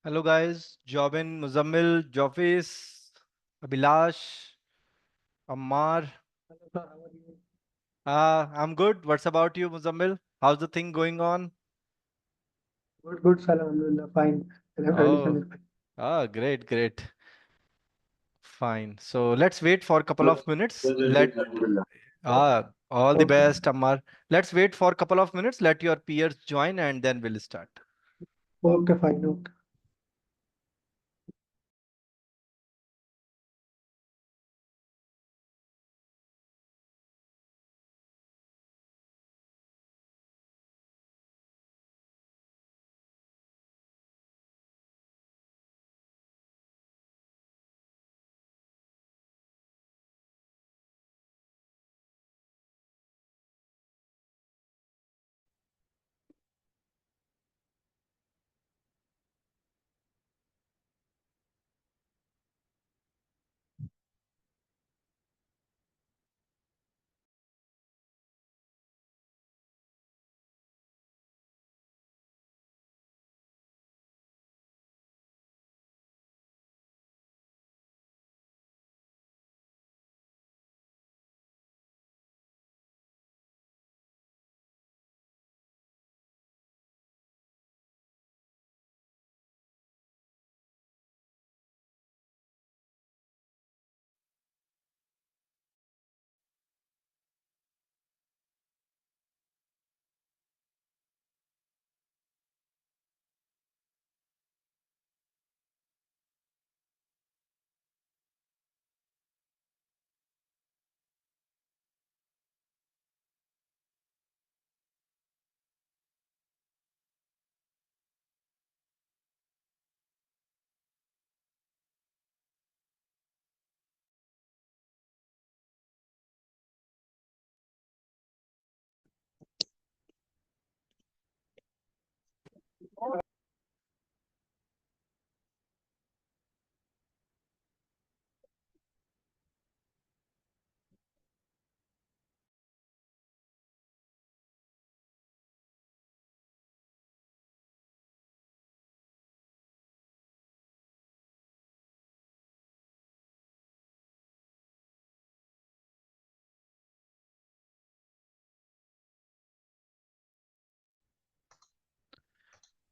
Hello guys, Jobin, Muzammil, Jofis, Abhilash, Ammar. I'm good. What's about you, Muzammil? How's the thing going on? Good, sir. Alhamdulillah. Fine. Everything Oh, is fine. great, great. Fine. So let's wait for a couple of minutes. All the Okay. best, Ammar. Let's wait for a couple of minutes. Let your peers join and then we'll start. Okay, fine. Okay.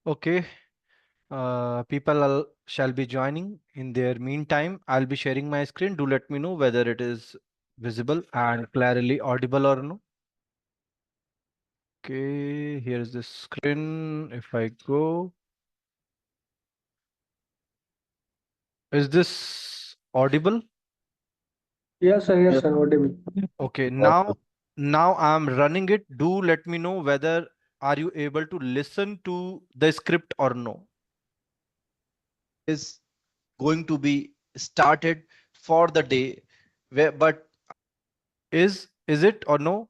Okay. People shall be joining. In their meantime, I'll be sharing my screen. Do let me know whether it is visible and clearly audible or no. Okay, here's the screen. If I go, is this audible? Yes, sir, audible. Okay, now I'm running it. Do let me know whether are you able to listen to the script or no. Is it or no?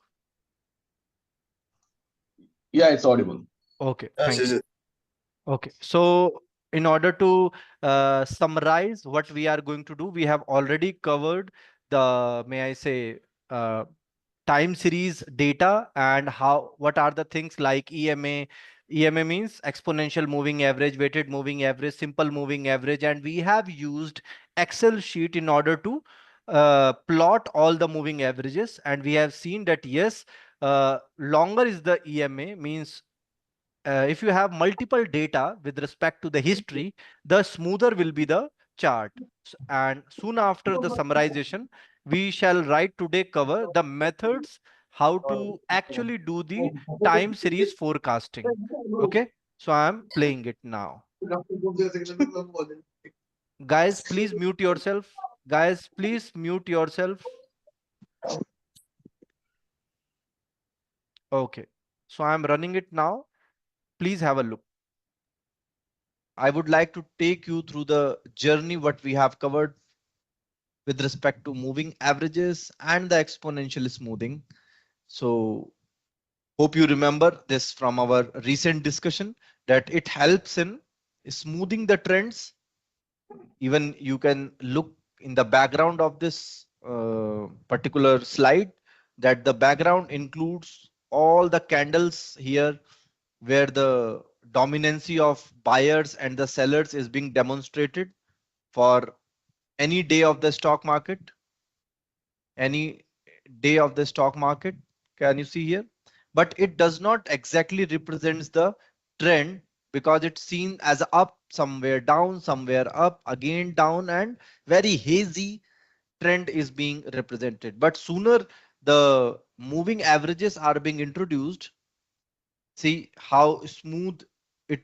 Yeah, it's audible. Okay, Yes, thank yes, you. yes. Okay, so in order to summarize what we are going to do, we have already covered the, may I say, uh, time series data and how what are the things like EMA. EMA means exponential moving average, weighted moving average, simple moving average, and we have used Excel sheet in order to plot all the moving averages. And we have seen that yes, longer is the EMA means if you have multiple data with respect to the history, the smoother will be the chart. And soon after the summarization, we shall right today cover the methods how to actually do the time series forecasting. Okay, so I'm playing it now. Guys, please mute yourself. Guys, please mute yourself. Okay, so I'm running it now. Please have a look. I would like to take you through the journey what we have covered with respect to moving averages and the exponential smoothing. So hope you remember this from our recent discussion that it helps in smoothing the trends. Even you can look in the background of this particular slide that the background includes all the candles here where the dominancy of buyers and the sellers is being demonstrated for any day of the stock market, any day of the stock market. Can you see here? But it does not exactly represents the trend because it's seen as up, somewhere down, somewhere up, again down, and very hazy trend is being represented. But sooner the moving averages are being introduced, see how smooth it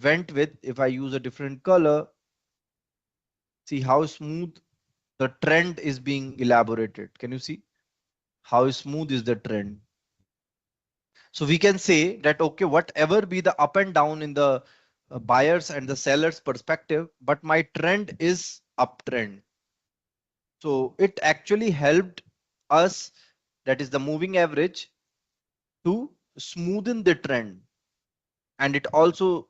went with. If I use a different color, see how smooth the trend is being elaborated. Can you see how smooth is the trend? So we can say that, okay, whatever be the up and down in the buyers and the sellers perspective, but my trend is uptrend. So it actually helped us, that is the moving average, to smoothen the trend, and it also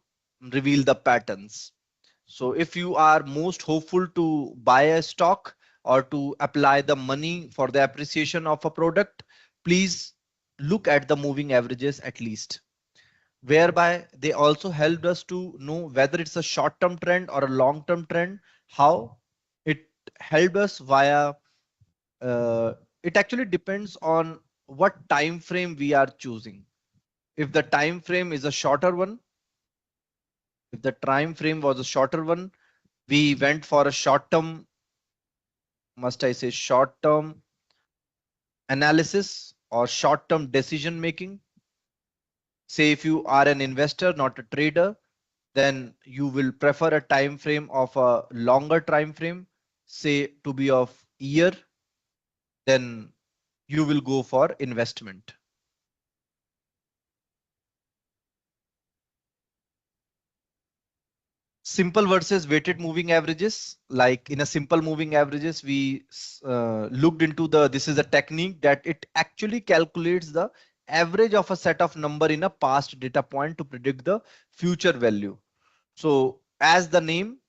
reveal the patterns. So if you are most hopeful to buy a stock or to apply the money for the appreciation of a product, please look at the moving averages at least, whereby they also helped us to know whether it's a short term trend or a long term trend. How it helped us via it actually depends on what time frame we are choosing. If the time frame is a shorter one, if the time frame was a shorter one, we went for a short term, must I say short term analysis or short term decision making. Say if you are an investor, not a trader, then you will prefer a time frame of a longer time frame, say to be of year, then you will go for investment. Simple versus weighted moving averages. Like in a simple moving averages, we looked into the, this is a technique that it actually calculates the average of a set of number in a past data point to predict the future value. So as the name,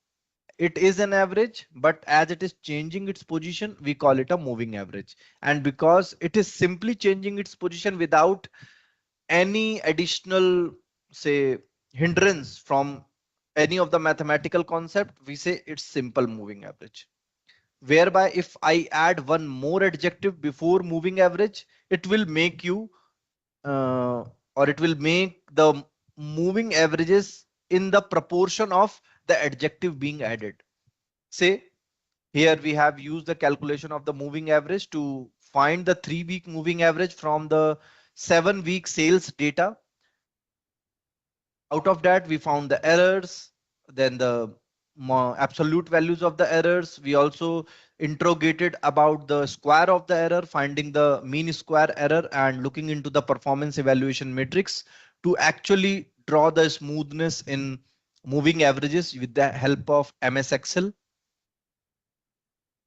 it is an average, but as it is changing its position, we call it a moving average. And because it is simply changing its position without any additional, say, hindrance from any of the mathematical concept, we say it's simple moving average. Whereby if I add one more adjective before moving average, it will make you or it will make the moving averages in the proportion of the adjective being added. Say here we have used the calculation of the moving average to find the 3-week moving average from the 7-week sales data. Out of that, we found the errors, then the absolute values of the errors. We also interrogated about the square of the error, finding the mean square error and looking into the performance evaluation matrix to actually draw the smoothness in moving averages with the help of MS Excel.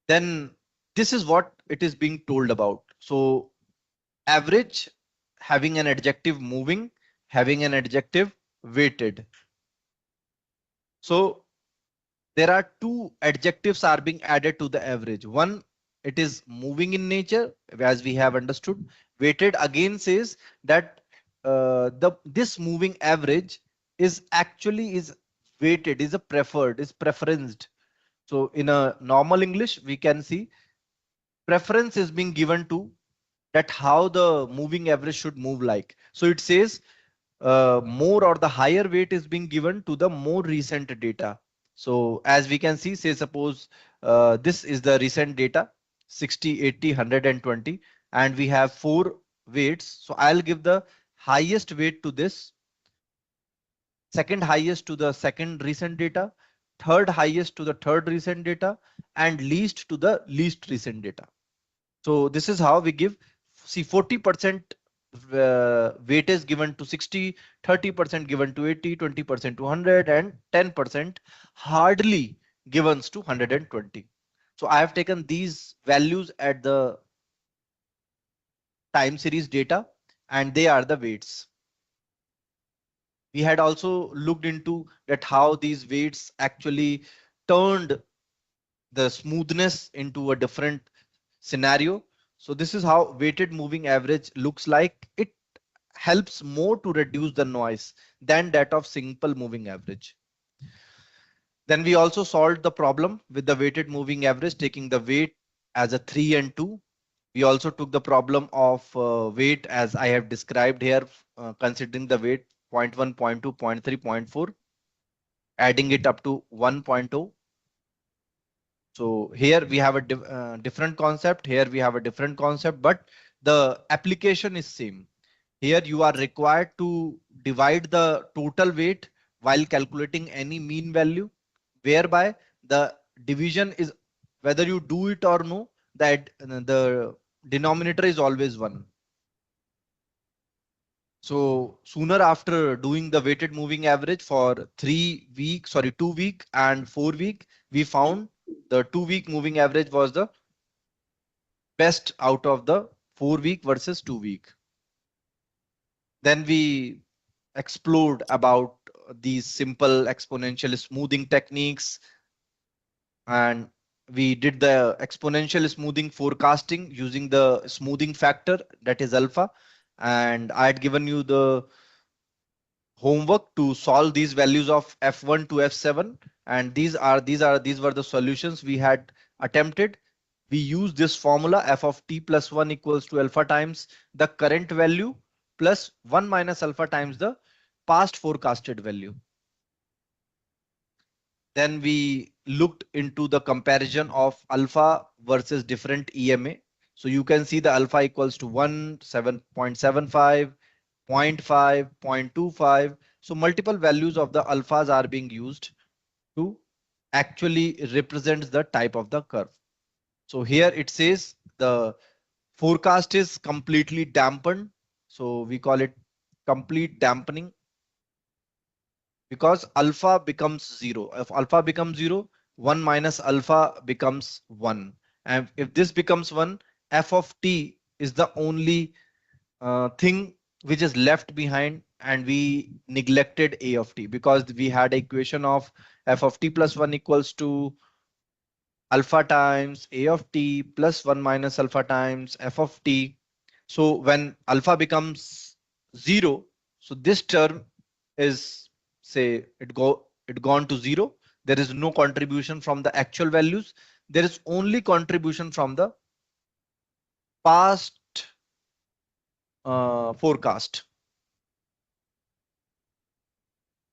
Then this is what it is being told about. So average having an adjective moving, having an adjective weighted. So there are two adjectives are being added to the average. One, it is moving in nature, as we have understood. Weighted again says that this moving average is actually is weighted, is a preferred, is preferenced. So in a normal English, we can see preference is being given to that how the moving average should move like. So it says more or the higher weight is being given to the more recent data. So as we can see, say suppose this is the recent data 60, 80, 120, and we have 4 weights. So I'll give the highest weight to this, second highest to the second recent data, third highest to the third recent data, and least to the least recent data. So this is how we give. See, 40% weight is given to 60, 30% given to 80, 20% to 100, and 10% hardly given to 120. So I have taken these values at the time series data, and they are the weights. We had also looked into that how these weights actually turned the smoothness into a different scenario. So this is how weighted moving average looks like. It helps more to reduce the noise than that of simple moving average. Then we also solved the problem with the weighted moving average, taking the weight as a 3 and 2. We also took the problem of weight as I have described here, considering the weight 0.1, 0.2, 0.3, 0.4, adding it up to 1.0. So here we have a different concept. Here we have a different concept, but the application is same. Here you are required to divide the total weight while calculating any mean value, whereby the division is whether you do it or no, that the denominator is always 1. So sooner after doing the weighted moving average for 3 weeks, sorry, 2 week and 4 week, we found the 2 week moving average was the best out of the 4 week versus 2 week. Then we explored about these simple exponential smoothing techniques, and we did the exponential smoothing forecasting using the smoothing factor, that is alpha. And I had given you the homework to solve these values of f1 to f7, and these were the solutions we had attempted. We use this formula f of t plus 1 equals to alpha times the current value plus 1 minus alpha times the past forecasted value. Then we looked into the comparison of alpha versus different EMA. So you can see the alpha equals to 1, 7.75, 0.5, 0.25. So multiple values of the alphas are being used to actually represent the type of the curve. So here it says the forecast is completely dampened. So we call it complete dampening because alpha becomes 0. If alpha becomes 0, 1 minus alpha becomes 1. And if this becomes 1, f of t is the only thing which is left behind, and we neglected a of t because we had equation of f of t plus 1 equals to alpha times a of t plus 1 minus alpha times f of t. So when alpha becomes 0, so this term is, say, it gone to 0. There is no contribution from the actual values. There is only contribution from the past forecast.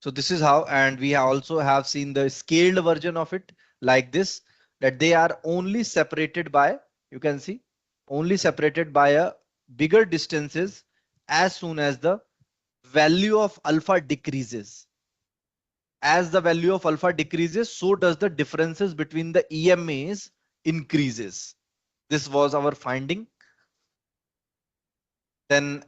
So this is how, and we also have seen the scaled version of it like this, that they are only separated by, you can see, only separated by a bigger distances as soon as the value of alpha decreases. As the value of alpha decreases, so does the differences between the EMAs increases. This was our finding. Then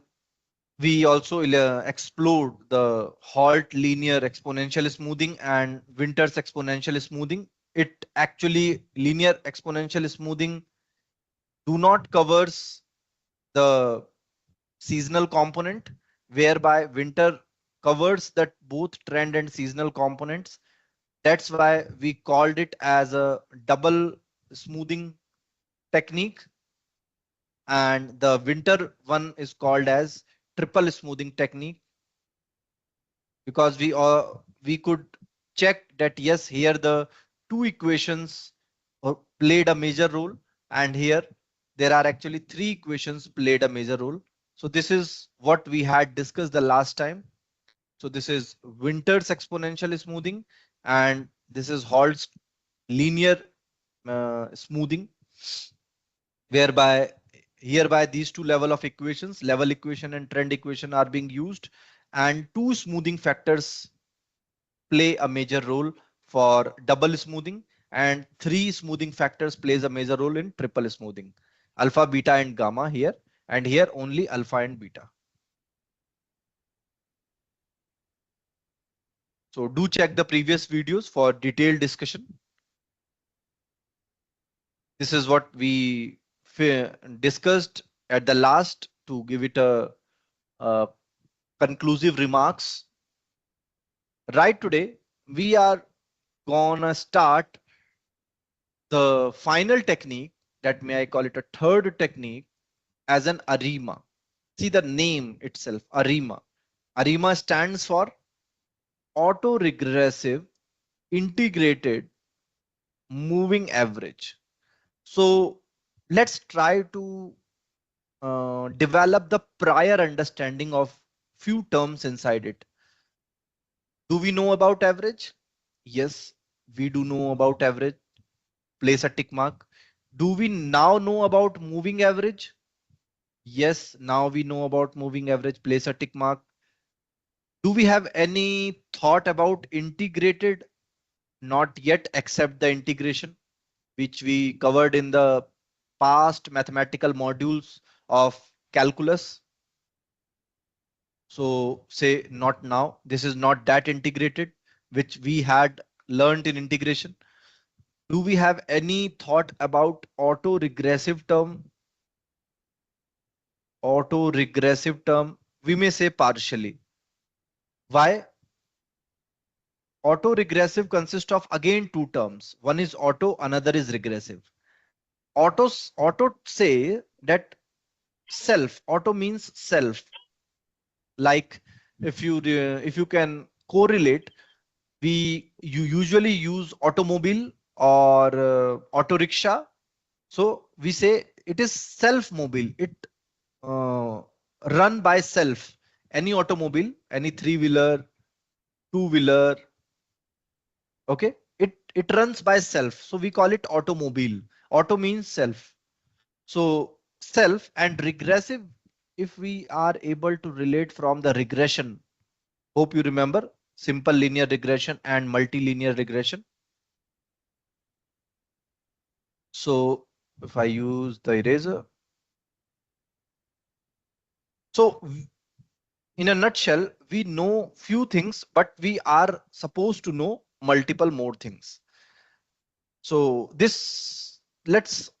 we also explored the Holt linear exponential smoothing and Winter's exponential smoothing. It actually, linear exponential smoothing do not covers the seasonal component, whereby Winter covers that both trend and seasonal components. That's why we called it as a double smoothing technique, and the Winter one is called as triple smoothing technique, because we could check that yes, here the two equations played a major role, and here there are actually three equations played a major role. So this is what we had discussed the last time. So this is Winter's exponential smoothing, and this is Halt's linear smoothing, whereby hereby these two level of equations, level equation and trend equation, are being used, and two smoothing factors play a major role for double smoothing, and three smoothing factors plays a major role in triple smoothing: alpha, beta and gamma here, and here only alpha and beta. So do check the previous videos for detailed discussion. This is what we discussed at the last to give it a conclusive remarks. Right, today we are gonna start the final technique, that may I call it a third technique, as an ARIMA. See the name itself, ARIMA. ARIMA stands for auto-regressive integrated moving average. So let's try to develop the prior understanding of few terms inside it. Do we know about average? Yes, we do know about average. Place a tick mark. Do we now know about moving average? Yes, now we know about moving average. Place a tick mark. Do we have any thought about integrated? Not yet, except the integration, which we covered in the past mathematical modules of calculus. So say not now. This is not that integrated, which we had learned in integration. Do we have any thought about auto-regressive term? Auto-regressive term, we may say partially. Why? Auto-regressive consists of again two terms. One is auto, another is regressive. Auto say that self. Auto means self. Like if you can correlate, you usually use automobile or auto rickshaw. So we say it is self mobile. It uh, run by self. Any automobile, any three-wheeler, two-wheeler, okay, it runs by self. So we call it automobile. Auto means self. So self and regressive, if we are able to relate from the regression, hope you remember simple linear regression and multilinear regression. So if I use the eraser, so in a nutshell, we know few things, but we are supposed to know multiple more things. So this, let's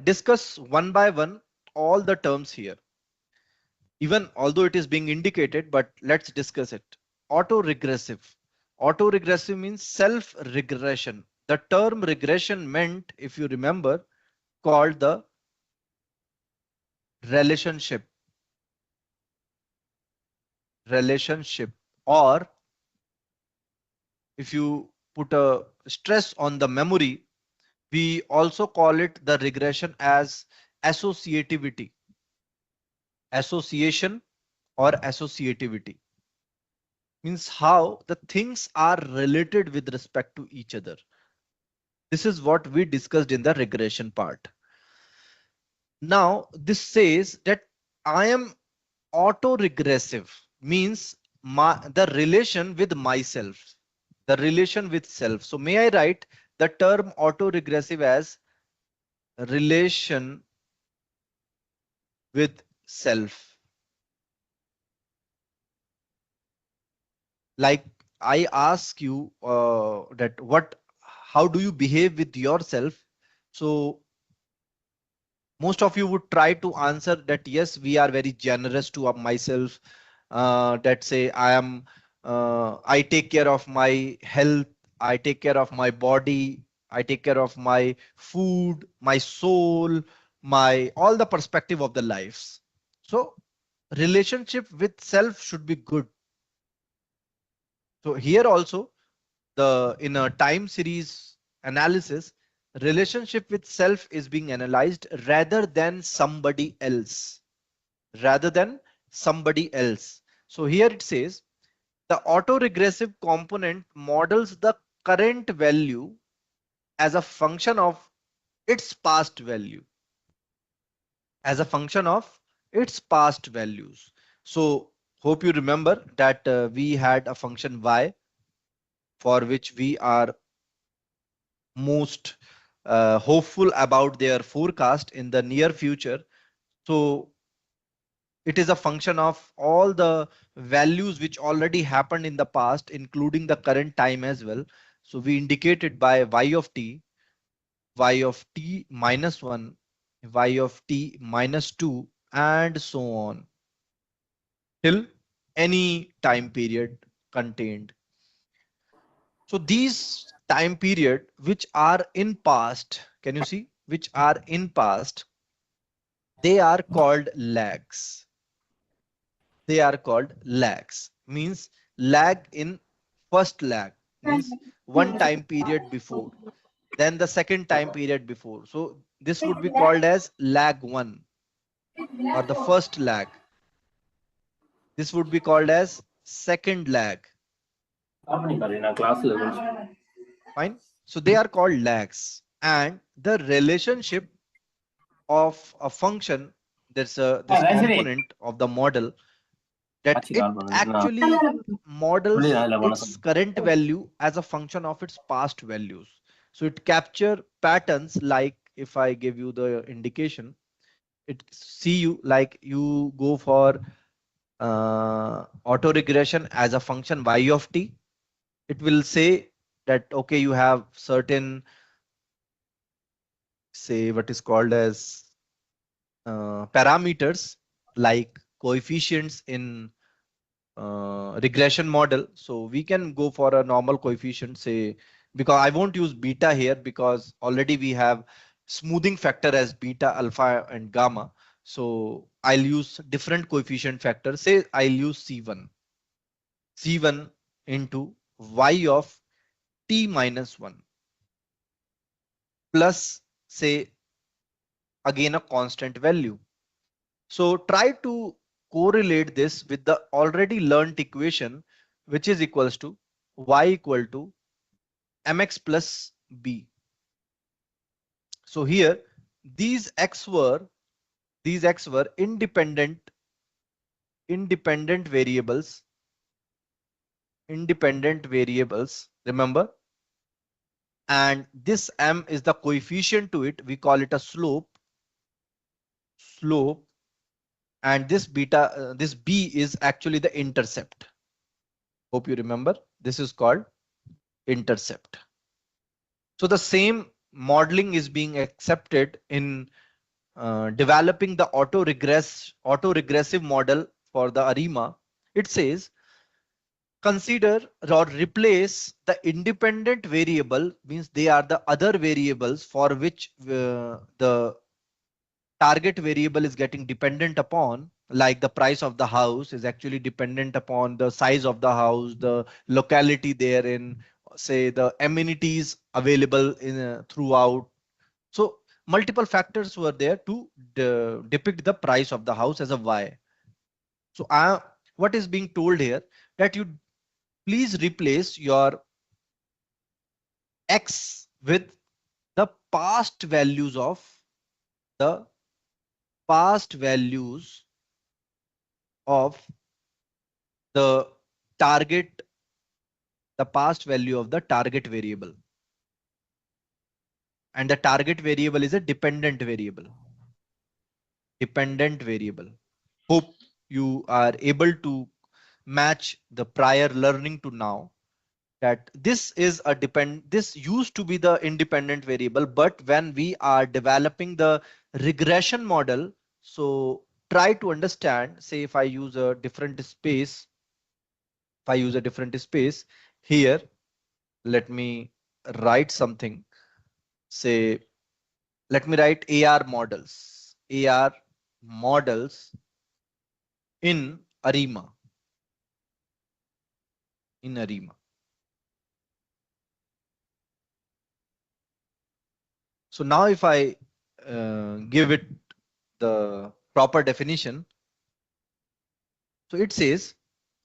discuss one by one all the terms here. Even although it is being indicated, but let's discuss it. Auto-regressive. Auto-regressive means self-regression. The term regression meant, if you remember, called the relationship. Relationship, or if you put a stress on the memory, we also call it the regression as associativity. Association or associativity. means how the things are related with respect to each other. This is what we discussed in the regression part. Now this says that I am autoregressive, means the relation with myself, the relation with self. So may I write the term autoregressive as relation with self? Like I ask you that how do you behave with yourself? So most of you would try to answer that yes, we are very generous to myself, that say I take care of my health, I take care of my body, I take care of my food, my soul, my all the perspective of the lives. So relationship with self should be good. So here also, the in a time series analysis, relationship with self is being analyzed rather than somebody else, rather than somebody else. So here it says the autoregressive component models the current value as a function of its past value, as a function of its past values. So hope you remember that we had a function y for which we are most hopeful about their forecast in the near future. So it is a function of all the values which already happened in the past, including the current time as well. So we indicate it by y of t minus 1, y of t minus 2, and so on till any time period contained. So these time period which are in past, can you see, which are in past, they are called lags. They are called lags, means lag in first lag means one time period before, then the second time period before. So this would be called as lag 1 or the first lag. This would be called as second lag. Fine. So they are called lags, and the relationship of a function, there's a this component of the model that it actually models its current value as a function of its past values. So it capture patterns, like if I give you the indication, it see you like you go for auto regression as a function y of t. It will say that okay, you have certain, say what is called as parameters like coefficients in regression model. So we can go for a normal coefficient, say, because I won't use beta here because already we have smoothing factor as beta, alpha, and gamma. So I'll use different coefficient factor. Say I'll use C1 into y of t minus 1 plus, say, again a constant value. So try to correlate this with the already learned equation, which is equals to y equal to mx plus b. So here these x were independent variables, remember, and this m is the coefficient to it. We call it a slope, and this beta, this b is actually the intercept. Hope you remember, this is called intercept. So the same modeling is being accepted in developing the auto-regressive model for the ARIMA. It says consider or replace the independent variable, means they are the other variables for which the target variable is getting dependent upon, like the price of the house is actually dependent upon the size of the house, the locality therein, say the amenities available in throughout. So multiple factors were there to depict the price of the house as a y. So what is being told here, that you please replace your x with the past values of the past values of the target, the past value of the target variable. And the target variable is a dependent variable. Dependent variable. Hope you are able to match the prior learning to now, that this is a this used to be the independent variable, but when we are developing the regression model, so try to understand, say if I use a different space, here, let me write something, say, let me write AR models in ARIMA, So now if I give it the proper definition, so it says,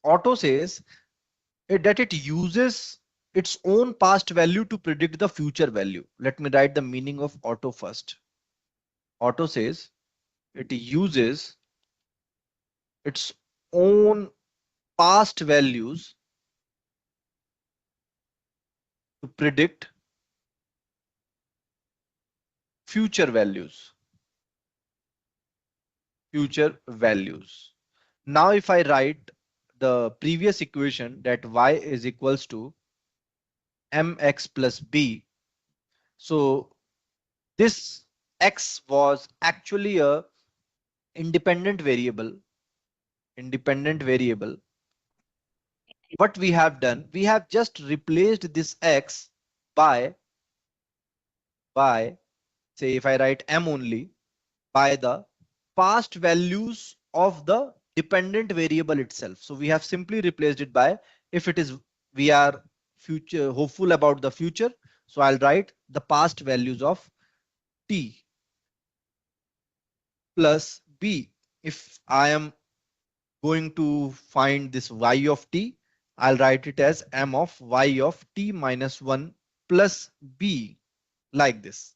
auto says that it uses its own past value to predict the future value. Let me write the meaning of auto first. Auto says it uses its own past values to predict future values. Now if I write the previous equation, that y is equals to mx plus b, so this x was actually a independent variable. What we have done, we have just replaced this x by say if I write m only, by the past values of the dependent variable itself. So we have simply replaced it by, if it is, we are future hopeful about the future, so I'll write the past values of t plus b. If I am going to find this y of t, I'll write it as m of y of t minus 1 plus b, like this.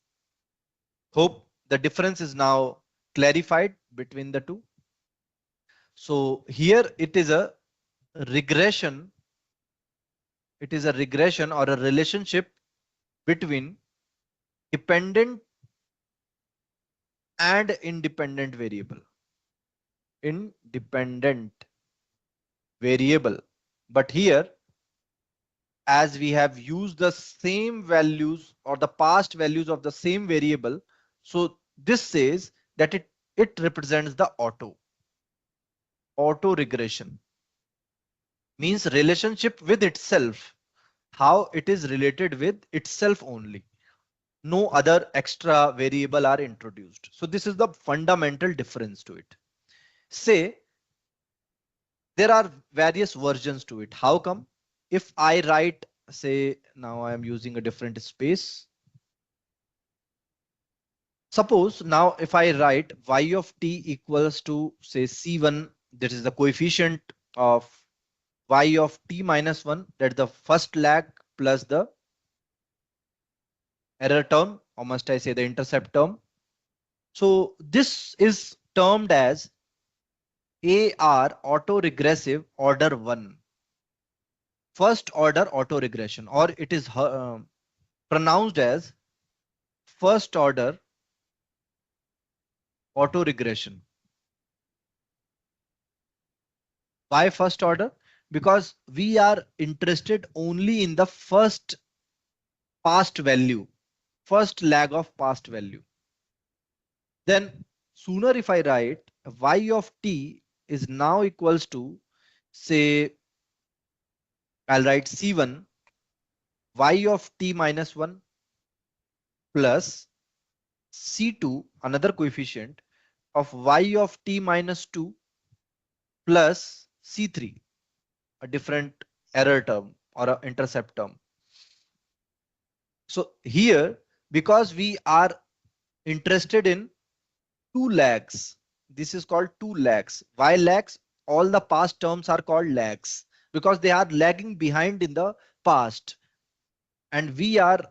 Hope the difference is now clarified between the two. So here it is a regression. It is a regression or a relationship between dependent and independent variable. But here, as we have used the same values or the past values of the same variable, so this says that it represents the auto regression, means relationship with itself, how it is related with itself only. No other extra variable are introduced. So this is the fundamental difference to it. Say there are various versions to it. How come? If I write, say now I am using a different space. Suppose now if I write y of t equals to say c1, that is the coefficient of y of t minus 1, that is the first lag plus the error term, or must I say the intercept term. So this is termed as AR autoregressive order 1, first order autoregression, or it is pronounced as first order autoregression. Why first order? Because we are interested only in the first past value, first lag of past value. Then sooner if I write y of t is now equals to, say I'll write c1 y of t minus 1 plus c2, another coefficient of y of t minus 2 plus c3, a different error term or an intercept term. So here, because we are interested in two lags, this is called two lags. Why lags? All the past terms are called lags. because they are lagging behind in the past and we are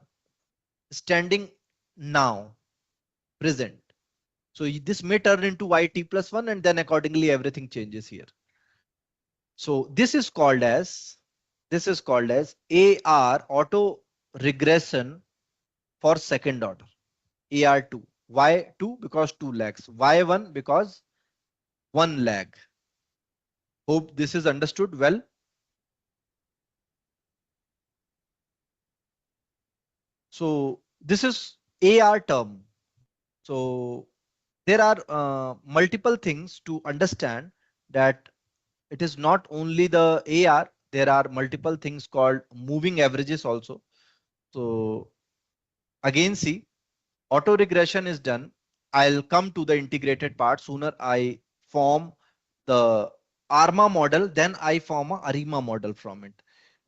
standing now, present. So this may turn into yt plus 1 and then accordingly everything changes here. So this is called as AR, auto regression for second order. AR2. Why 2? Because 2 lags. Why 1? Because 1 lag. Hope this is understood well. So this is AR term. So there are multiple things to understand, that it is not only the AR, there are multiple things called moving averages also. So again, see, auto regression is done. I'll come to the integrated part sooner. I form the ARMA model, then I form a ARIMA model from it.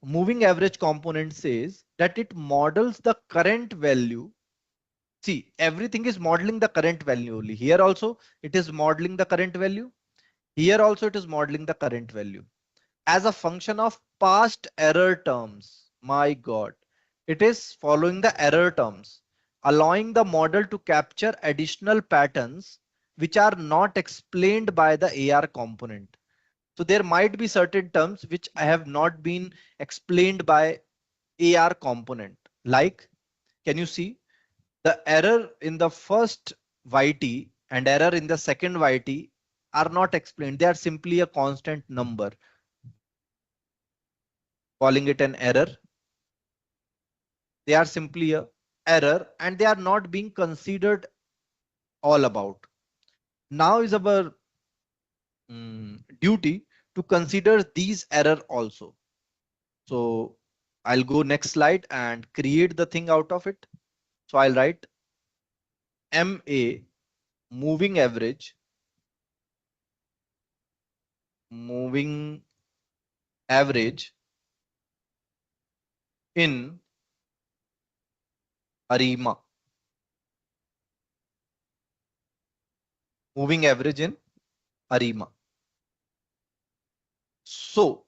Moving average component says that it models the current value. See, everything is modeling the current value only. Here also it is modeling the current value. Here also it is modeling the current value as a function of past error terms. My God, it is following the error terms, allowing the model to capture additional patterns which are not explained by the AR component. So there might be certain terms which have not been explained by AR component. Like, can you see the error in the first YT and error in the second YT are not explained. They are simply a constant number, calling it an error. They are simply a error and they are not being considered all about. Now is our duty to consider these error also. So I'll go next slide and create the thing out of it. So I'll write MA moving average in ARIMA. Moving average in ARIMA. So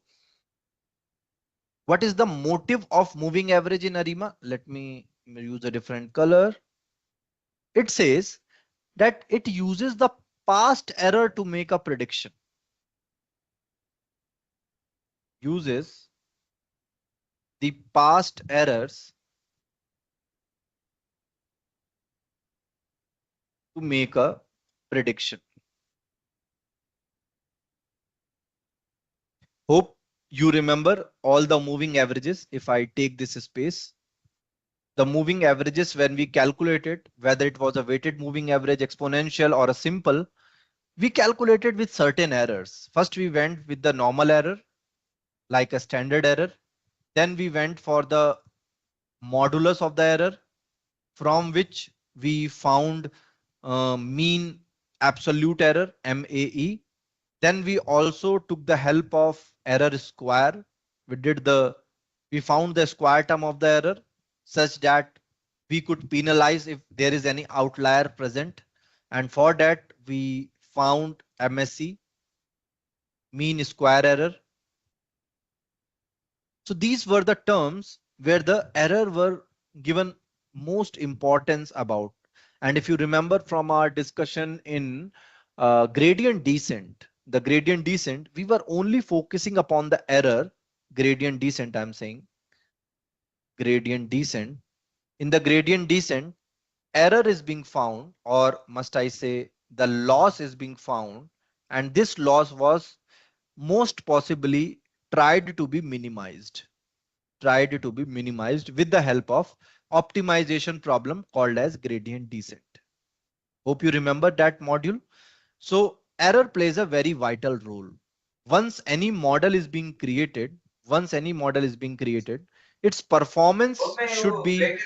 what is the motive of moving average in ARIMA? Let me use a different color. It says that it uses the past error to make a prediction. Uses the past errors to make a prediction. Hope you remember all the moving averages. If I take this space, the moving averages, when we calculated whether it was a weighted moving average, exponential or a simple, we calculated with certain errors. First, we went with the normal error, like a standard error. Then we went for the modulus of the error, from which we found mean absolute error, MAE. Then we also took the help of error square. We found the square term of the error such that we could penalize if there is any outlier present. And for that, we found MSE, mean square error. So these were the terms where the error were given most importance about. And if you remember from our discussion in gradient descent, the gradient descent, we were only focusing upon the error. Gradient descent, I'm saying gradient descent. In the gradient descent, error is being found, or must I say the loss is being found, and this loss was most possibly tried to be minimized with the help of optimization problem called as gradient descent. Hope you remember that module. So error plays a very vital role. Once any model is being created, its performance should be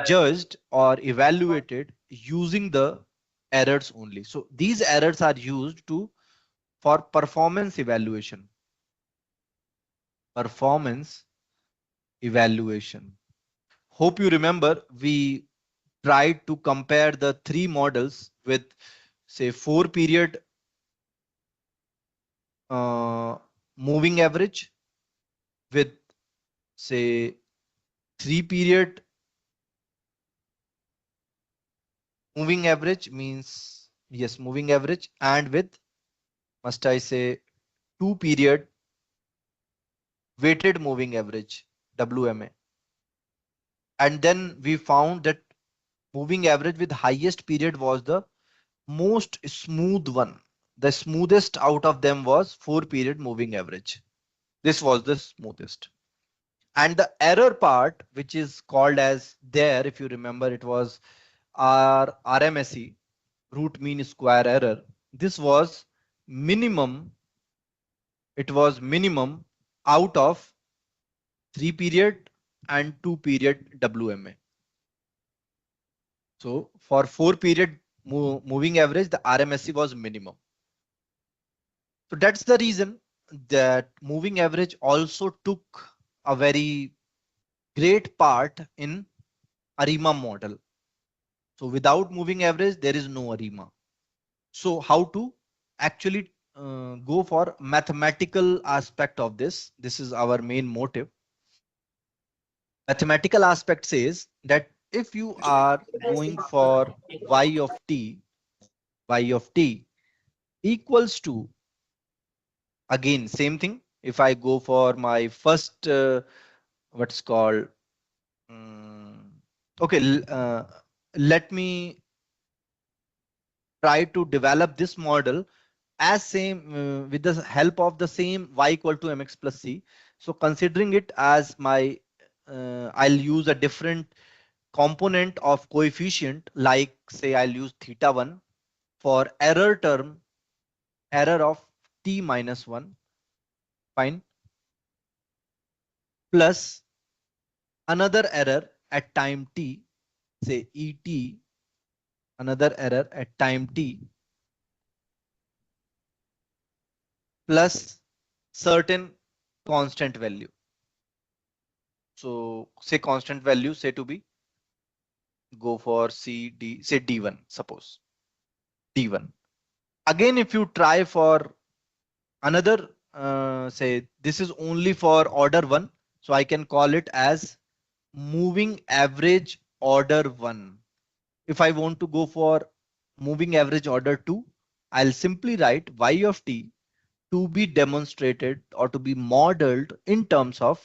judged or evaluated using the errors only. So these errors are used for performance evaluation. Hope you remember we tried to compare the three models with, say, 4 period moving average with say 3-period moving average means, yes, moving average, and with, must I say, 2-period weighted moving average, WMA. And then we found that moving average with highest period was the most smooth one. The smoothest out of them was 4-period moving average. This was the smoothest. And the error part, which is called as there, if you remember, it was our RMSE, root mean square error. This was minimum. It was minimum out of 3-period and 2-period WMA. So for 4-period moving average, the RMSE was minimum. So that's the reason that moving average also took a very great part in ARIMA model. So without moving average, there is no ARIMA. So how to actually go for mathematical aspect of this? This is our main motive. Mathematical aspect says that if you are going for y of t equals to, again, same thing. If I go for my first, what's called, okay, let me try to develop this model as same with the help of the same y equal to mx plus c. So considering it as my, I'll use a different component of coefficient, like say I'll use theta1 for error term, error of t minus 1, fine, plus another error at time t, say et, another error at time t, plus certain constant value. So say constant value, say to be, go for c d, say d1, suppose d1. Again, if you try for another, say this is only for order 1, so I can call it as moving average order 1. If I want to go for moving average order 2, I'll simply write y of t to be demonstrated or to be modeled in terms of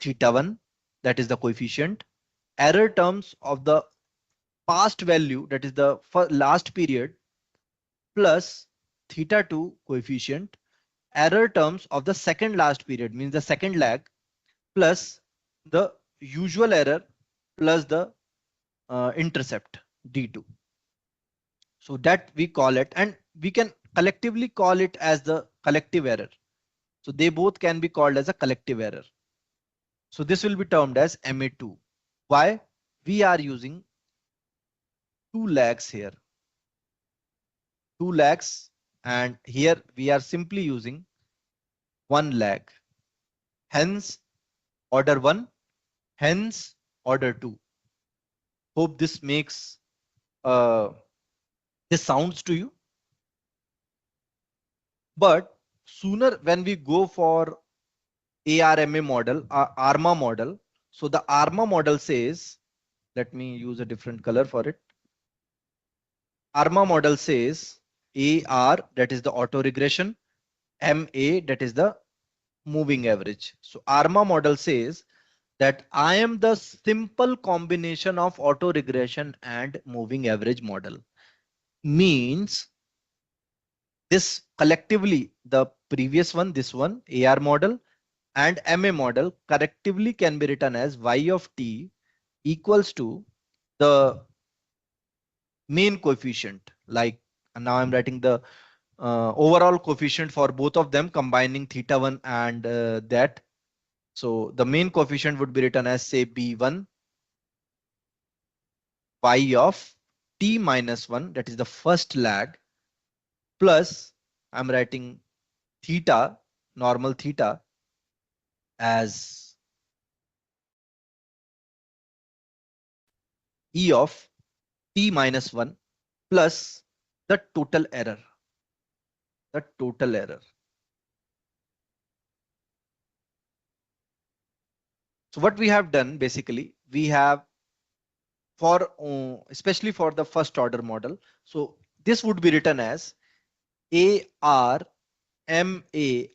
theta1, that is the coefficient, error terms of the past value, that is the last period, plus theta2 coefficient, error terms of the second last period, means the second lag, plus the usual error, plus the intercept d2. So that we call it, and we can collectively call it as the collective error. So they both can be called as a collective error. So this will be termed as MA2. Why? We are using 2 lags here. 2 lags, and here we are simply using 1 lag. Hence order 1, hence order 2. Hope this makes this sounds to you. But sooner when we go for ARMA model, ARMA model. So the ARMA model says, let me use a different color for it. ARMA model says AR, that is the auto regression, MA, that is the moving average. So ARMA model says that I am the simple combination of auto regression and moving average model. Means this collectively, the previous one, this one, AR model and MA model collectively can be written as y of t equals to the main coefficient. Like now I'm writing the overall coefficient for both of them, combining theta1 and that. So the main coefficient would be written as, say, b1 y of t minus 1, that is the first lag, plus I'm writing theta, normal theta, as e of t minus 1 plus the total error. The total error. So what we have done basically, we have especially for the first order model. So this would be written as ARMA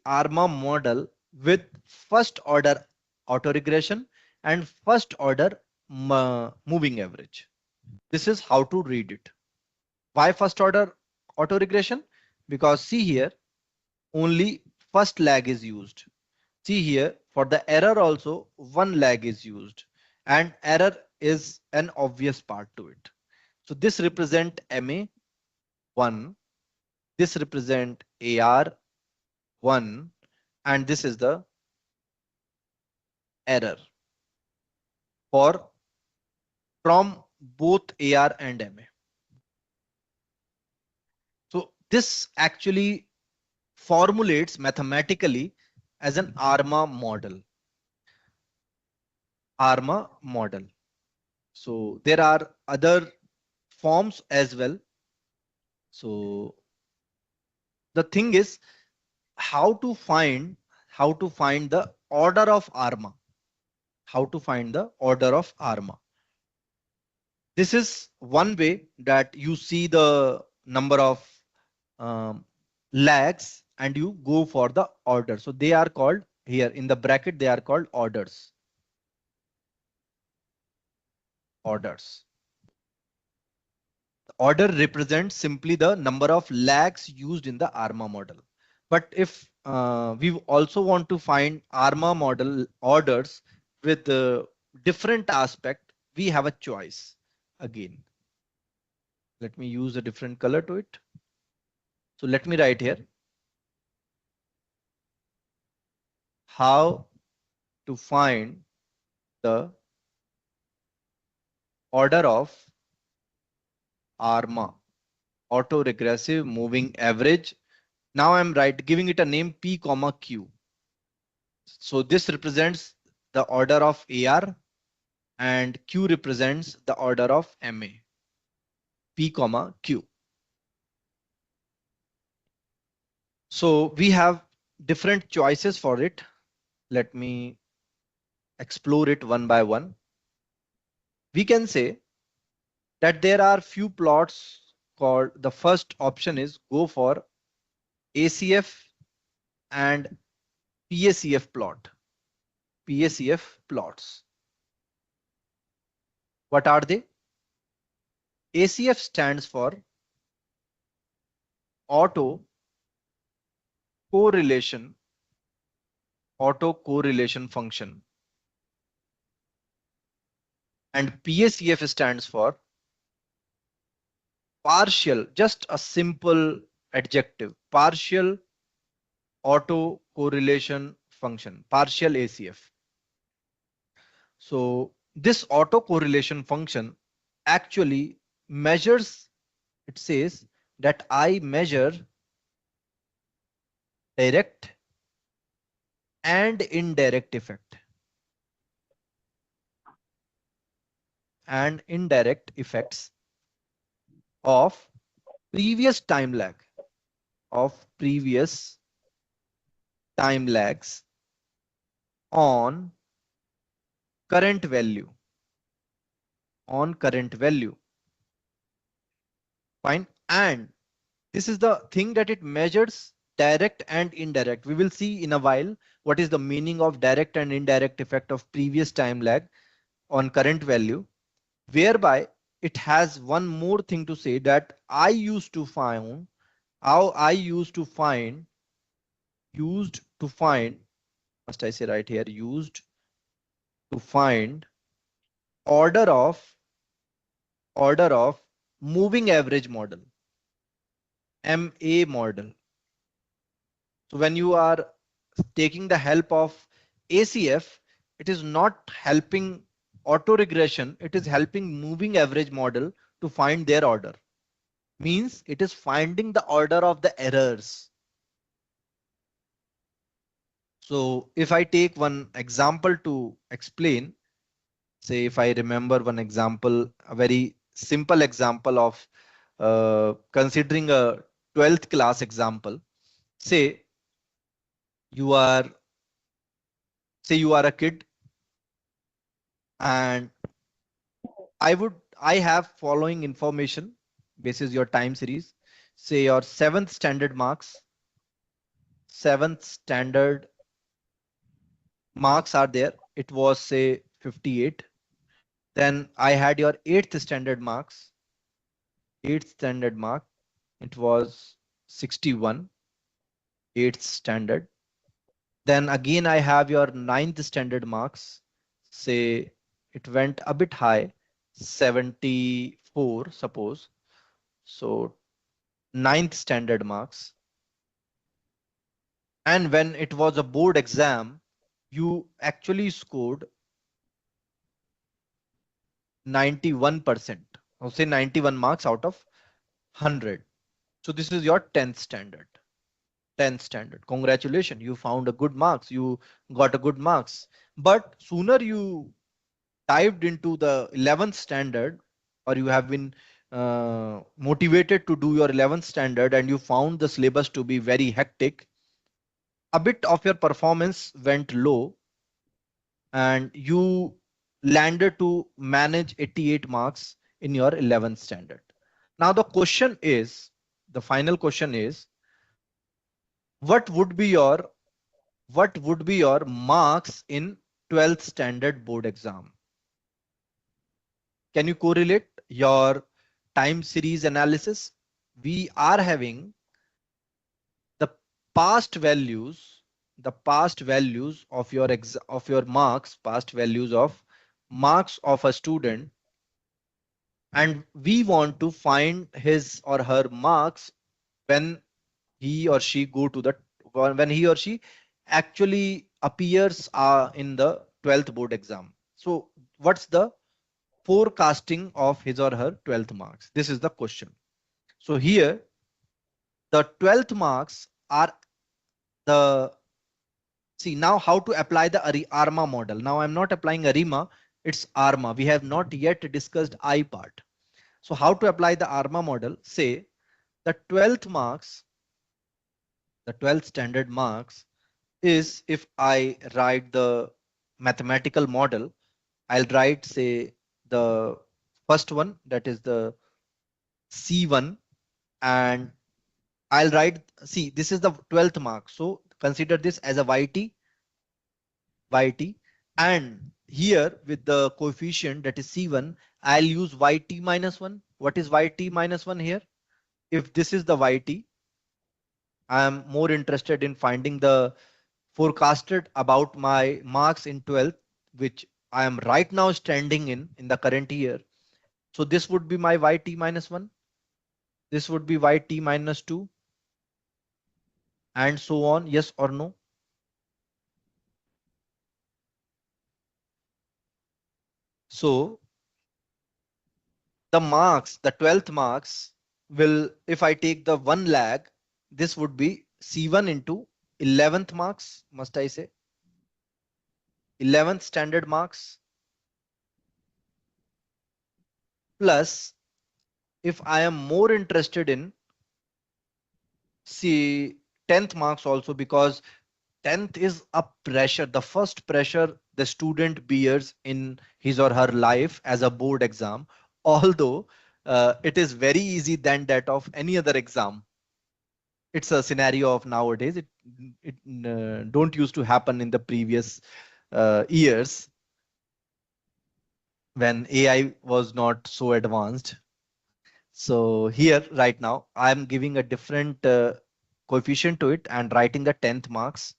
ARMA model with first order autoregression and first order moving average. This is how to read it. Why first order autoregression? Because see here, only first lag is used. See here, for the error also one lag is used, and error is an obvious part to it. So this represent MA1, this represent AR1, and this is the error for from both AR and MA. So this actually formulates mathematically as an ARMA model. ARMA model. So there are other forms as well. So the thing is how to find the order of ARMA. How to find the order of ARMA. This is one way that you see the number of lags and you go for the order. So they are called here in the bracket, they are called orders. Orders. The order represents simply the number of lags used in the ARMA model. But if we also want to find ARMA model orders with different aspect, we have a choice again. Let me use a different color to it. So let me write here how to find the order of ARMA, autoregressive moving average. Now I'm giving it a name P comma Q. So this represents the order of AR and Q represents the order of MA. P comma Q. So we have different choices for it. Let me explore it one by one. We can say that there are few plots called, the first option is go for ACF and PACF plot. PACF plots. What are they? ACF stands for auto correlation function, and PACF stands for partial, just a simple adjective, partial auto correlation function, partial ACF. So this auto correlation function actually measures, it says that I measure direct and indirect effect and indirect effects of previous time lag, of previous time lags on current value, on current value. Fine. And this is the thing that it measures direct and indirect. We will see in a while what is the meaning of direct and indirect effect of previous time lag on current value, whereby it has one more thing to say that I used to find must I say right here, used to find order of moving average model, MA model. So when you are taking the help of ACF, it is not helping auto regression, it is helping moving average model to find their order. Means it is finding the order of the errors. So if I take one example to explain, say if I remember one example, a very simple example of considering a 12th class example. Say you are a kid And I have following information basis your time series. Say your seventh standard marks are there. It was say 58. Then I had your eighth standard mark. It was 61, eighth standard. Then again, I have your ninth standard marks. Say it went a bit high, 74, suppose. So ninth standard marks. And when it was a board exam, you actually scored 91%. I'll say 91 marks out of 100. So this is your 10th standard. 10th standard. Congratulations, you found a good marks. You got a good marks. But sooner you dived into the 11th standard, or you have been motivated to do your 11th standard, and you found the syllabus to be very hectic, a bit of your performance went low, and you landed to manage 88 marks in your 11th standard. Now the final question is, what would be your marks in 12th standard board exam? Can you correlate your time series analysis? We are having the past values, of your past values of marks of a student, and we want to find his or her marks when he or she go to the when he or she actually appears in the 12th board exam. So what's the forecasting of his or her 12th marks? This is the question. So here the 12th marks are the see now how to apply the ARMA model. Now I'm not applying ARIMA, it's ARMA. We have not yet discussed I part. So how to apply the ARMA model? Say the 12th marks, the 12th standard marks is, if I write the mathematical model, I'll write say the first one, that is the C1, and I'll write, see, this is the 12th mark. So consider this as a YT, and here with the coefficient that is C1, I'll use YT minus 1. What is YT minus 1 here? If this is the YT, I'm more interested in finding the forecasted about my marks in 12th, which I am right now standing in the current year. So this would be my YT minus 1. This would be YT minus 2, and so on. Yes or no? So the marks, the 12th marks will, if I take the 1 lakh, this would be C1 into 11th marks, must I say? 11th standard marks plus, if I am more interested in see 10th marks also, because 10th is a pressure, the first pressure the student bears in his or her life as a board exam, although it is very easy than that of any other exam. It's a scenario of nowadays. It don't used to happen in the previous years when AI was not so advanced. So here right now I'm giving a different coefficient to it and writing the 10th marks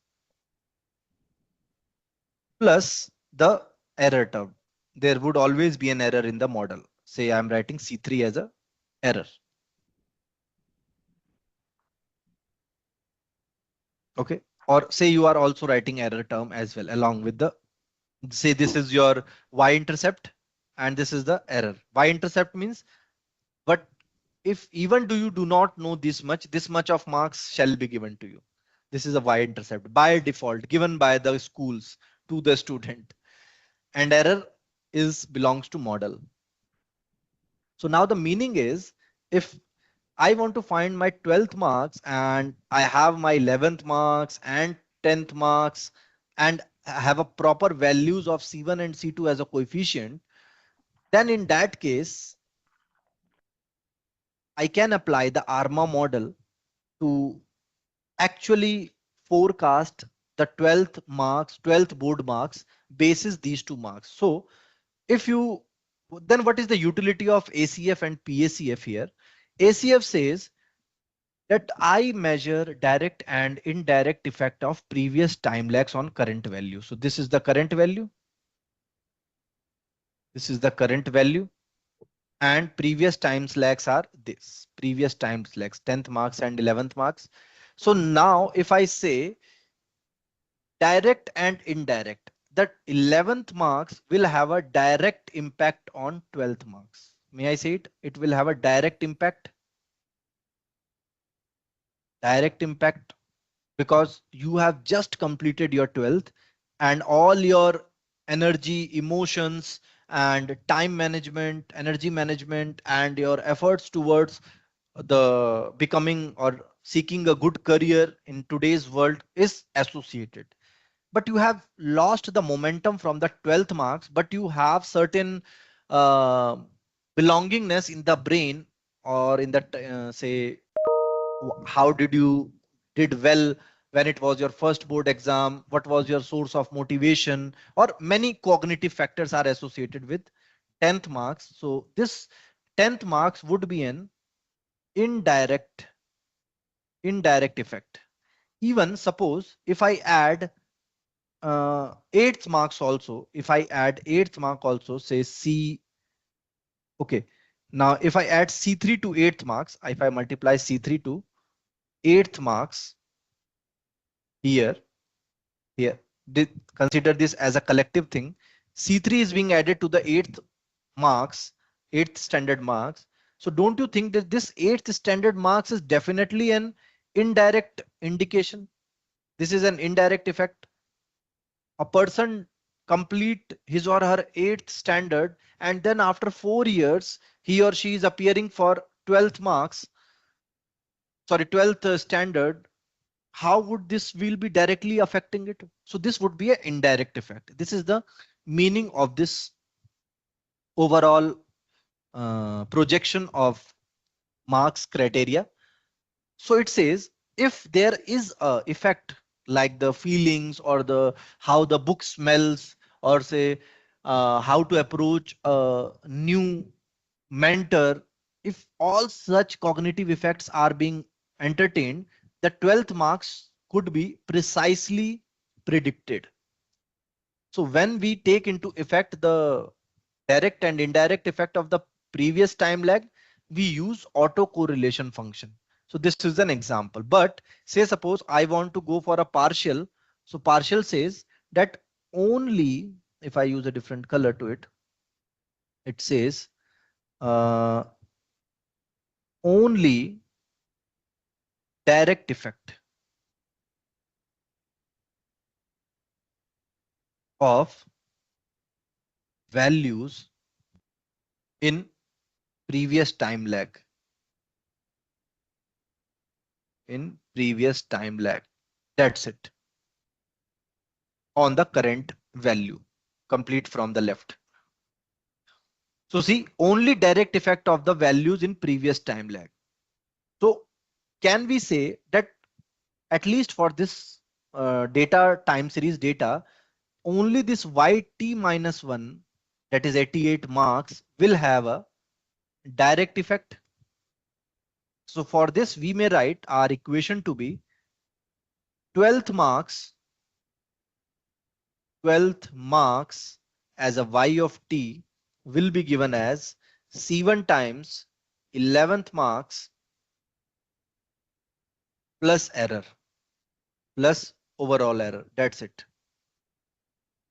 plus the error term. There would always be an error in the model. Say I'm writing C3 as a error. Okay. Or say you are also writing error term as well along with the, say this is your y-intercept and this is the error. Y-intercept means, but if even do you do not know this much of marks shall be given to you. This is a y-intercept by default given by the schools to the student, and error is belongs to model. So now the meaning is, if I want to find my 12th marks and I have my 11th marks and 10th marks, and have a proper values of C1 and C2 as a coefficient, then in that case, I can apply the ARMA model to actually forecast the 12th board marks basis these two marks. So if you, then what is the utility of ACF and PACF here? ACF says that I measure direct and indirect effect of previous time lags on current value. So this is the current value. This is the current value. And previous times lags are this. Previous times lags, 10th marks and 11th marks. So now if I say direct and indirect, that 11th marks will have a direct impact on 12th marks. May I say it? It will have a direct impact. Direct impact, because you have just completed your 12th and all your energy, emotions, and time management, energy management, and your efforts towards the becoming or seeking a good career in today's world is associated. But you have lost the momentum from the 12th marks, but you have certain uh, belongingness in the brain, or in that say how did you did well when it was your first board exam, what was your source of motivation, or many cognitive factors are associated with 10th marks. So this 10th marks would be an indirect effect. Even suppose if I add 8th marks also, if I add 8th mark also, say C, okay, now if I add C3 to 8th marks, if I multiply C3 to 8th marks here, consider this as a collective thing. C3 is being added to the 8th marks, 8th standard marks. So don't you think that this 8th standard marks is definitely an indirect indication? This is an indirect effect. A person complete his or her 8th standard, and then after 4 years, he or she is appearing for 12th marks, sorry, 12th standard. How would this will be directly affecting it? So this would be an indirect effect. This is the meaning of this overall projection of marks criteria. So it says if there is a effect like the feelings or the how the book smells, or say how to approach a new mentor, if all such cognitive effects are being entertained, the 12th marks could be precisely predicted. So when we take into effect the direct and indirect effect of the previous time lag, we use autocorrelation function. So this is an example, but say suppose I want to go for a partial. So partial says that only, if I use a different color to it, it says only direct effect of values in previous time lag, in previous time lag. That's it. On the current value, complete from the left. So see, only direct effect of the values in previous time lag. So can we say that at least for this data, time series data, only this YT minus 1, that is 88 marks, will have a direct effect? So for this, we may write our equation to be 12th marks, 12th marks as a y of t will be given as C1 times 11th marks plus error plus overall error. That's it.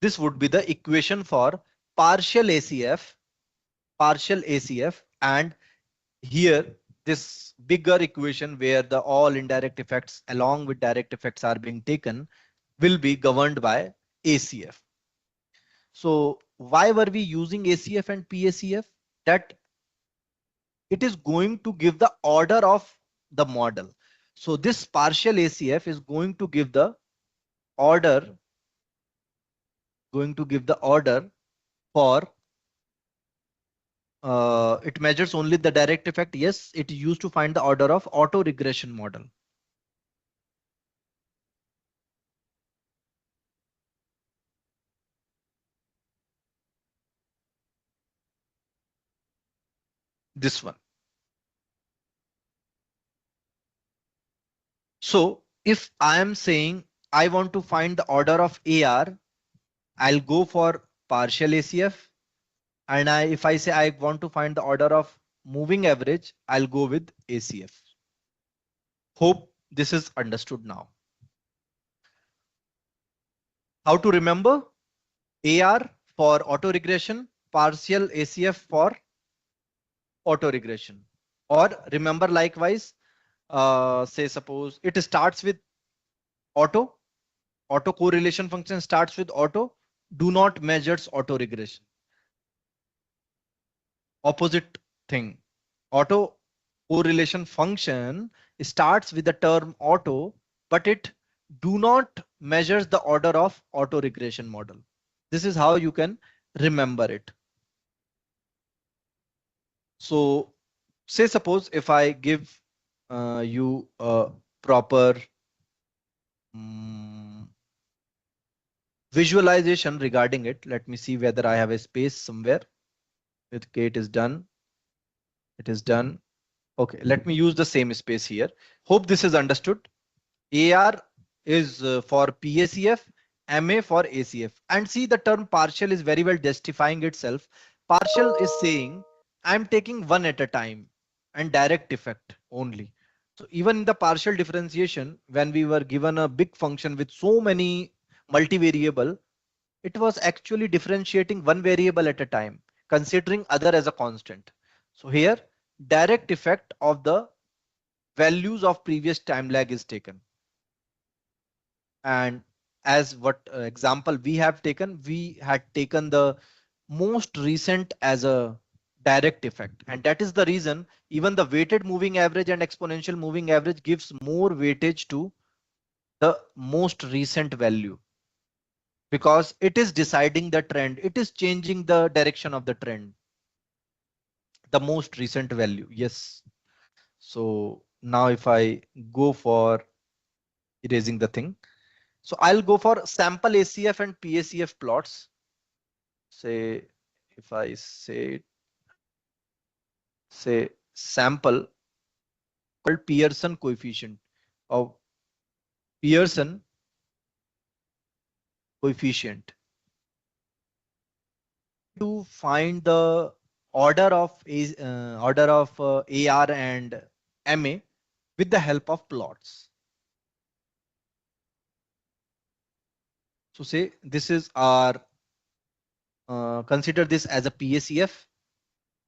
This would be the equation for partial ACF, and here this bigger equation where the all indirect effects along with direct effects are being taken will be governed by ACF. So why were we using ACF and PACF? That it is going to give the order of the model. So this partial ACF is going to give the order going to give the order for it measures only the direct effect. Yes, it is used to find the order of auto regression model. This one. So if I am saying I want to find the order of AR, I'll go for partial ACF. And if I say I want to find the order of moving average, I'll go with ACF. Hope this is understood now. How to remember? AR for auto regression, partial ACF for auto regression. Or remember likewise, say suppose it starts with auto correlation function starts with auto, do not measures auto regression. Opposite thing, auto correlation function starts with the term auto, but it do not measures the order of auto regression model. This is how you can remember it. So say suppose if I give you a proper visualization regarding it. Let me see whether I have a space somewhere. Okay, it is done. It is done. Okay, let me use the same space here. Hope this is understood. AR is for PACF, MA for ACF. And see, the term partial is very well justifying itself. Partial is saying I'm taking one at a time and direct effect only. So even in the partial differentiation, when we were given a big function with so many multivariable, it was actually differentiating one variable at a time, considering other as a constant. So here, direct effect of the values of previous time lag is taken. And as what example we have taken, we had taken the most recent as a direct effect. And that is the reason even the weighted moving average and exponential moving average gives more weightage to the most recent value, because it is deciding the trend. It is changing the direction of the trend. The most recent value. Yes. So now if I go for erasing the thing, so I'll go for sample ACF and PACF plots. Say if I say sample called Pearson coefficient of Pearson coefficient to find the order of AR and MA with the help of plots. So say this is our consider this as a PACF.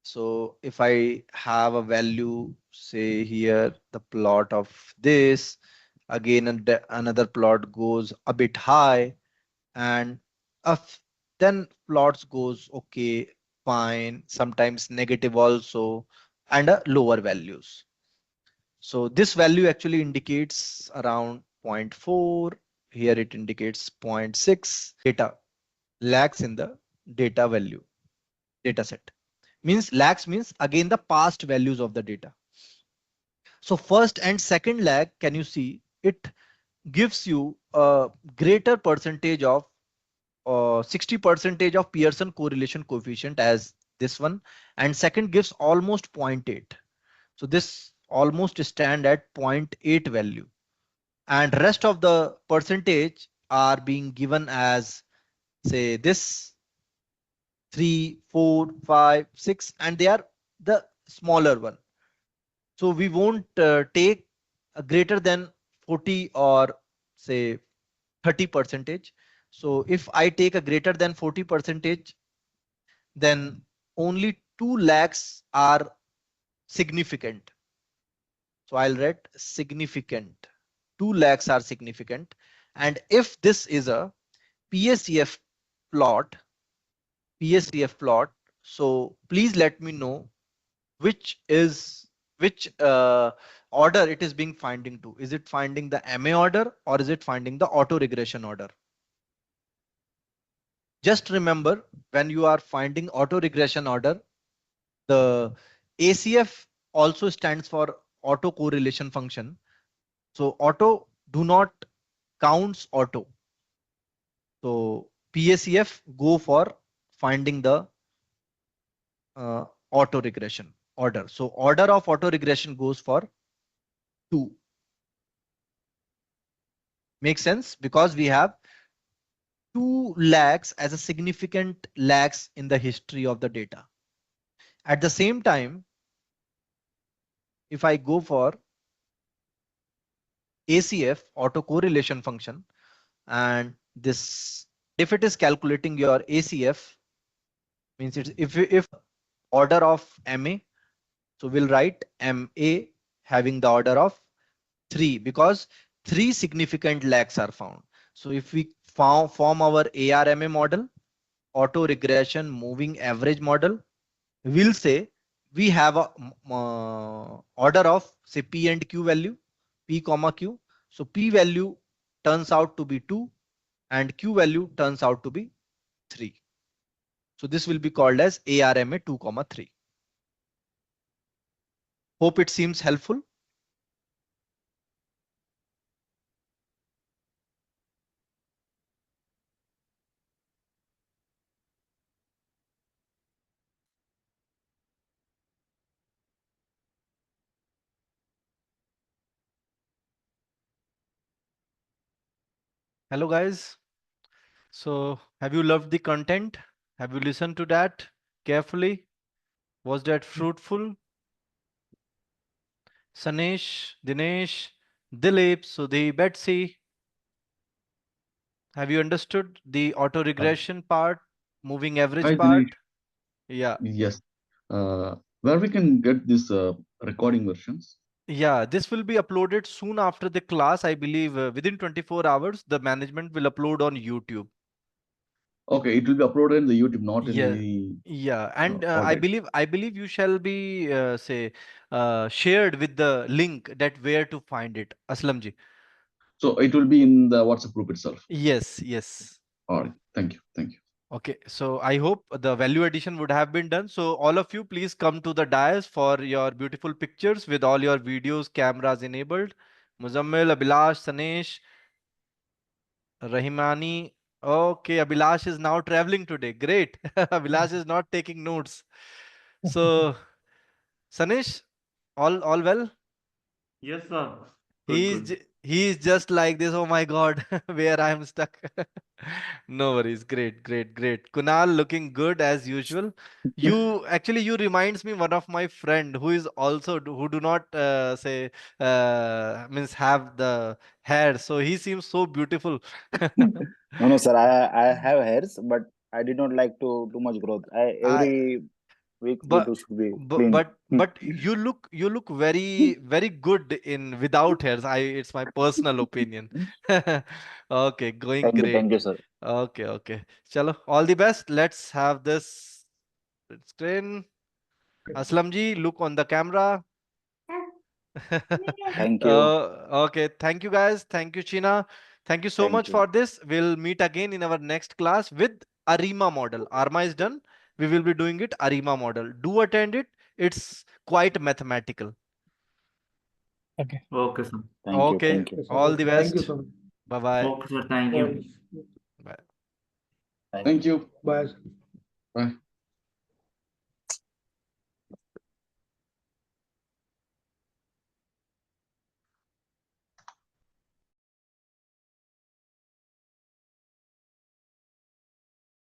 So if I have a value, say here the plot of this, again another plot goes a bit high, and then plots goes okay, fine, sometimes negative also, and lower values. So this value actually indicates around 0.4. Here it indicates 0.6. Data lags in the data value data set. Means lags means again the past values of the data. So first and second lag, can you see it gives you a greater percentage of 60% of Pearson correlation coefficient as this one, and second gives almost 0.8. So this almost stand at 0.8 value, and rest of the percentage are being given as say this 3, 4, 5, 6, and they are the smaller one. So we won't take a greater than 40 or say 30 percentage. So if I take a greater than 40 percentage, then only 2 lakhs are significant. So I'll write significant. 2 lakhs are significant. And if this is a PACF plot, so please let me know which order it is being finding to. Is it finding the MA order or is it finding the auto regression order? Just remember, when you are finding auto regression order, the ACF also stands for auto correlation function. So auto do not counts auto. So PACF go for finding the auto regression order. So order of auto regression goes for 2. Makes sense, because we have 2 lags as a significant lags in the history of the data. At the same time, if I go for ACF, auto correlation function, and this, if it is calculating your ACF, means it's if order of MA, so we'll write MA having the order of 3, because 3 significant lags are found. So if we form our ARMA model, auto regression moving average model, we'll say we have a order of, say, P and Q value, P comma Q. So P value turns out to be 2 and Q value turns out to be 3. So this will be called as ARMA 2 comma 3. Hope it seems helpful. Hello, guys. So, have you loved the content? Have you listened to that carefully? Was that fruitful? Sanesh, Dinesh, Dilip, Sudhi, Betsy. Have you understood the auto regression part, moving average Hi, Dinesh. part? Yeah. Yes. Where we can get this recording versions? Yeah, this will be uploaded soon after the class. I believe within 24 hours, the management will upload on YouTube. Okay, it will be uploaded in the YouTube, not in Yeah. the. Yeah, and All right. I believe you shall be say shared with the link that where to find it. Aslamji. So it will be in the WhatsApp group itself. Yes, yes. All right. Thank you. Thank you. Okay, so I hope the value addition would have been done. So all of you, please come to the dais for your beautiful pictures with all your videos, cameras enabled. Muzammil, Abhilash, Sanesh, Rahimani. Okay, Abhilash is now traveling today. Great. Abhilash is not taking notes. So, Sanesh, all well? Yes, sir. Good, He's good. he's just like this. Oh my God, where I am stuck. No worries. Great, great, great. Kunal looking good as usual. You reminds me one of my friend who is also who do not say means have the hair. So he seems so beautiful. No, no, sir. I have hairs, but I did not like to too much growth. I I every week it but should be but clean. but you look very very good in without hairs. It's my personal opinion. Okay, going Thank great. you, sir. Okay, okay. Chalo, all the best. Let's have this screen. Aslamji, look on the camera. Thank you, Okay, thank you guys. Thank you, China. Thank you so thank much you. for this. We'll meet again in our next class with ARIMA model. ARMA is done. We will be doing it ARIMA model. Do attend it. It's quite mathematical. Okay. Okay, sir. Okay, Thank you. Yes, sir. all the Thank you, best. sir. Bye-bye. Okay, sir. Thank you. Okay. Bye. Thank you. Bye. Bye.